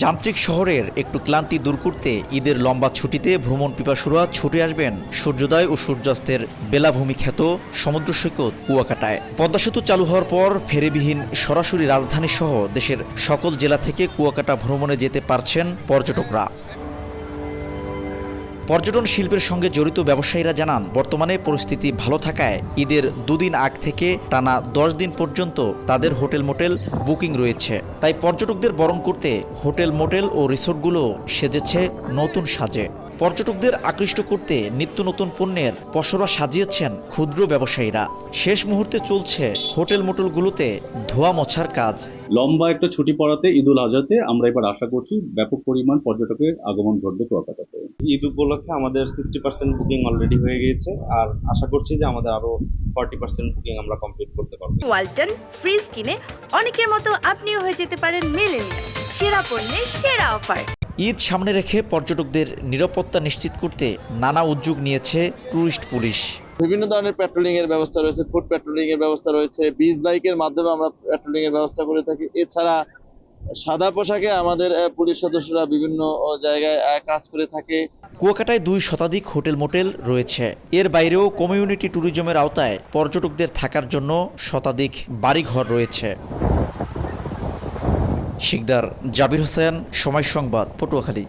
যান্ত্রিক শহরের একটু ক্লান্তি দূর করতে ঈদের লম্বা ছুটিতে ভ্রমণ পিপাসুরা ছুটে আসবেন সূর্যোদয় ও সূর্যাস্তের বেলাভূমি খ্যাত সমুদ্র সৈকত কুয়াকাটায়। পদ্মা সেতু চালু হওয়ার পর ফেরিবিহীন সরাসরি রাজধানী সহ দেশের সকল জেলা থেকে কুয়াকাটা ভ্রমণে যেতে পারছেন পর্যটকরা। পর্যটন শিল্পের সঙ্গে জড়িত ব্যবসায়ীরা জানান, বর্তমানে পরিস্থিতি ভালো থাকায় ঈদের দুদিন আগ থেকে টানা 10 দিন পর্যন্ত তাদের হোটেল মোটেল বুকিং রয়েছে। তাই পর্যটকদের বরণ করতে হোটেল মোটেল ও রিসোর্টগুলো সেজেছে নতুন সাজে। পর্যটকদের আকৃষ্ট করতে নিত্য নতুন পণ্যের পসরা সাজিয়েছেন ক্ষুদ্র ব্যবসায়ীরা। শেষ মুহূর্তে চলছে হোটেল মোটেলগুলোতে ধোয়া মোছার কাজ। লম্বা একটা ছুটি পড়াতে ঈদুল আজহাতে আমরা এবার আশা করছি ব্যাপক পরিমাণ পর্যটকের আগমন ঘটবে কুয়াকাটাতে। ঈদ উপলক্ষে আমাদের 60% বুকিং অলরেডি হয়ে গিয়েছে, আর আশা করছি যে আমাদের আরো 40% বুকিং আমরা কমপ্লিট করতে পারবো। ওয়ালটন ফ্রিজ কিনে অনেকের মতো আপনিও হয়ে যেতে পারেন মিলেনিয়াল। সেরা পণ্যের সেরা অফার। ঈদ সামনে রেখে পর্যটকদের নিরাপত্তা নিশ্চিত করতে নানা উদ্যোগ নিয়েছে ট্যুরিস্ট পুলিশ। বিভিন্ন ধরনের প্যাট্রোলিং এর ব্যবস্থা রয়েছে, ফুড প্যাট্রোলিং এর ব্যবস্থা রয়েছে, বিচ বাইকের মাধ্যমে আমরা প্যাট্রোলিং এর ব্যবস্থা করে থাকি। এছাড়া সাদা পোশাকে আমাদের পুলিশ সদস্যরা বিভিন্ন জায়গায় কাজ করে থাকে। কুয়াকাটায় 2 শতাধিক হোটেল মোটেল রয়েছে। এর বাইরেও কমিউনিটি ট্যুরিজমের আওতায় পর্যটকদের থাকার জন্য শতাধিক বাড়িঘর রয়েছে। শিকদার জাবির হোসেন, সময় সংবাদ, পটুয়াখালী।